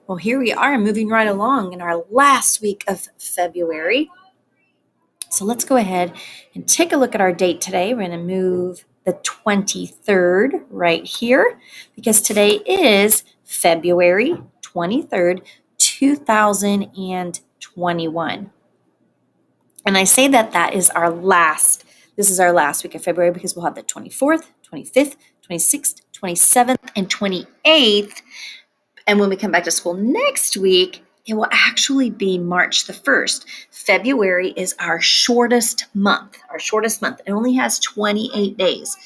Well, here we are moving right along in our last week of February. So let's go ahead and take a look at our date today. We're going to move the 23rd right here because today is February 23rd, 2021. And I say that is our last week of February because we'll have the 24th, 25th, 26th, 27th, and 28th. And when we come back to school next week, it will actually be March the 1st. February is our shortest month. It only has 28 days.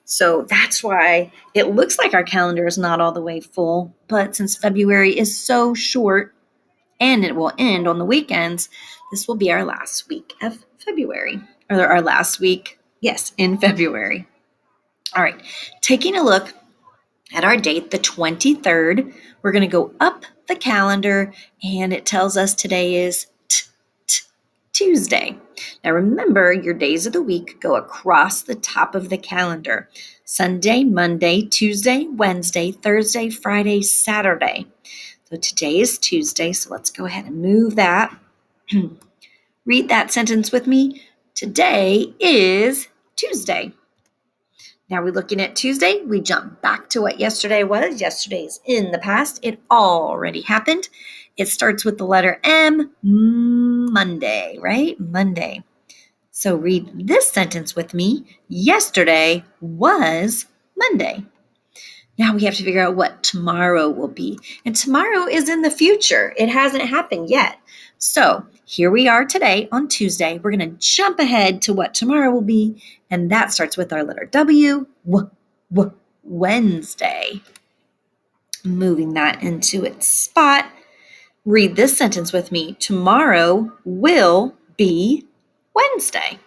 So that's why it looks like our calendar is not all the way full. But since February is so short and it will end on the weekends, this will be our last week of February. Or our last week, yes, in February. All right, taking a look at our date, the 23rd, we're going to go up the calendar and it tells us today is Tuesday. Now remember, your days of the week go across the top of the calendar. Sunday, Monday, Tuesday, Wednesday, Thursday, Friday, Saturday. So today is Tuesday, so let's go ahead and move that. Read that sentence with me. Today is Tuesday. Now we're looking at Tuesday. We jump back to what yesterday was. Yesterday is in the past. It already happened. It starts with the letter M, Monday, right? Monday. So read this sentence with me. Yesterday was Monday. Now we have to figure out what tomorrow will be. And tomorrow is in the future. It hasn't happened yet. So here we are today on Tuesday. We're going to jump ahead to what tomorrow will be. And that starts with our letter W, Wednesday. Moving that into its spot. Read this sentence with me. Tomorrow will be Wednesday.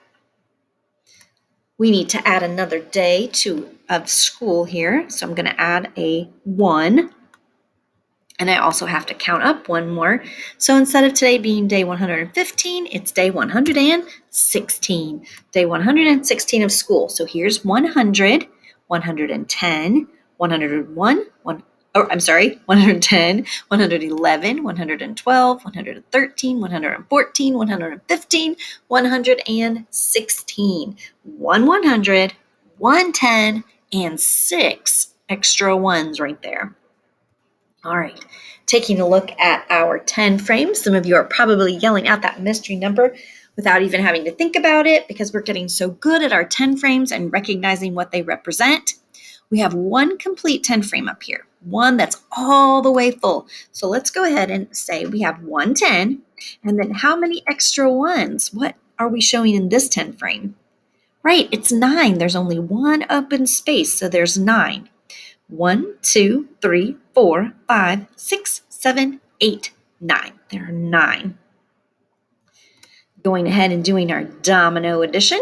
We need to add another day of school here. So I'm going to add a 1. And I also have to count up one more. So instead of today being day 115, it's day 116. Day 116 of school. So here's 100, 110, 101, 110, 111, 112, 113, 114, 115, 116. 100, 110, and 6 extra ones right there. All right, taking a look at our 10 frames. Some of you are probably yelling out that mystery number without even having to think about it because we're getting so good at our 10 frames and recognizing what they represent. We have one complete 10 frame up here, one that's all the way full. So let's go ahead and say we have 110, and then how many extra ones? What are we showing in this 10 frame? Right, it's 9. There's only one open space, so there's 9. 1, 2, 3, 4, 5, 6, 7, 8, 9. There are 9. Going ahead and doing our domino addition.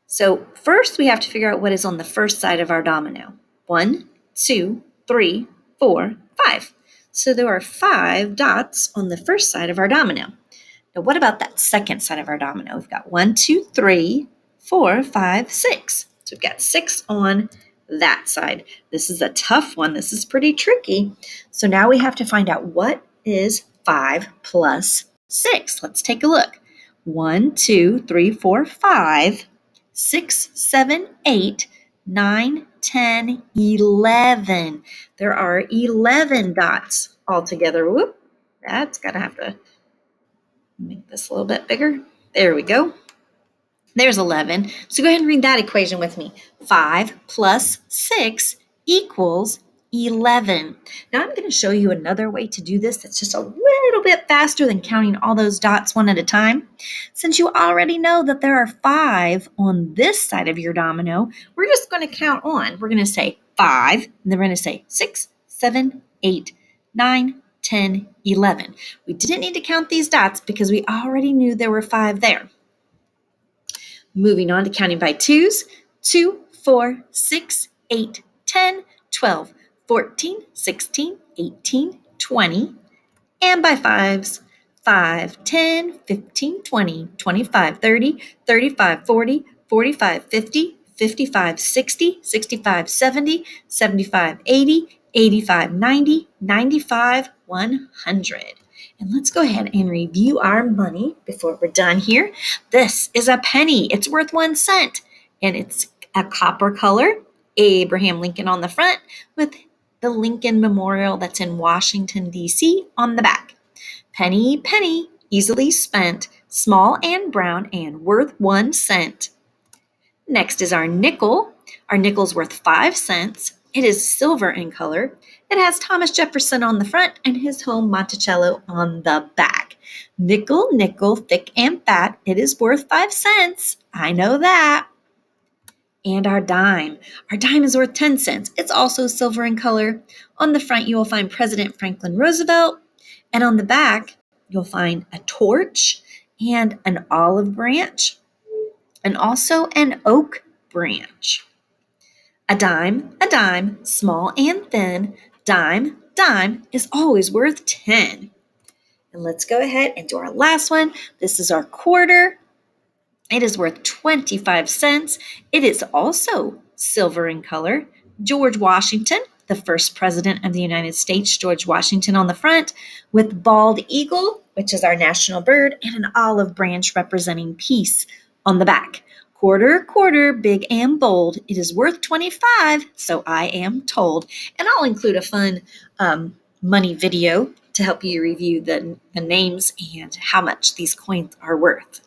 So first we have to figure out what is on the first side of our domino. 1, 2, 3, 4, 5. So there are 5 dots on the first side of our domino. Now what about that second side of our domino? We've got 1, 2, 3, 4, 5, 6. So we've got 6 on that side. This is a tough one. This is pretty tricky. So now we have to find out what is 5 plus 6. Let's take a look. 1, 2, 3, 4, 5, 6, 7, 8, 9, 10, 11. There are 11 dots altogether. Whoop, that's got to have to make this a little bit bigger. There we go. There's 11. So go ahead and read that equation with me. 5 plus 6 equals 11. Now I'm going to show you another way to do this that's just a little bit faster than counting all those dots one at a time. Since you already know that there are 5 on this side of your domino, we're just going to count on. We're going to say 5, and then we're going to say 6, 7, 8, 9, 10, 11. We didn't need to count these dots because we already knew there were 5 there. Moving on to counting by 2s, 2, 4, 6, 8, 10, 12, 14, 16, 18, 20, and by 5s, 5, 10, 15, 20, 25, 30, 35, 40, 45, 50, 55, 60, 65, 70, 75, 80, 85, 90, 95, 100. And let's go ahead and review our money before we're done here. This is a penny. It's worth 1 cent. And it's a copper color, Abraham Lincoln on the front with the Lincoln Memorial that's in Washington, D.C. on the back. Penny, penny, easily spent, small and brown and worth 1 cent. Next is our nickel. Our nickel's worth 5 cents. It is silver in color. It has Thomas Jefferson on the front and his home Monticello on the back. Nickel, nickel, thick and fat. It is worth 5 cents. I know that. And our dime. Our dime is worth 10 cents. It's also silver in color. On the front, you will find President Franklin Roosevelt. And on the back, you'll find a torch and an olive branch and also an oak branch. A dime, small and thin, dime, dime is always worth 10. And let's go ahead and do our last one. This is our quarter. It is worth 25 cents. It is also silver in color. George Washington, the first president of the United States, George Washington on the front, with bald eagle, which is our national bird, and an olive branch representing peace on the back. Quarter, quarter, big and bold. It is worth 25, so I am told. And I'll include a fun money video to help you review the names and how much these coins are worth.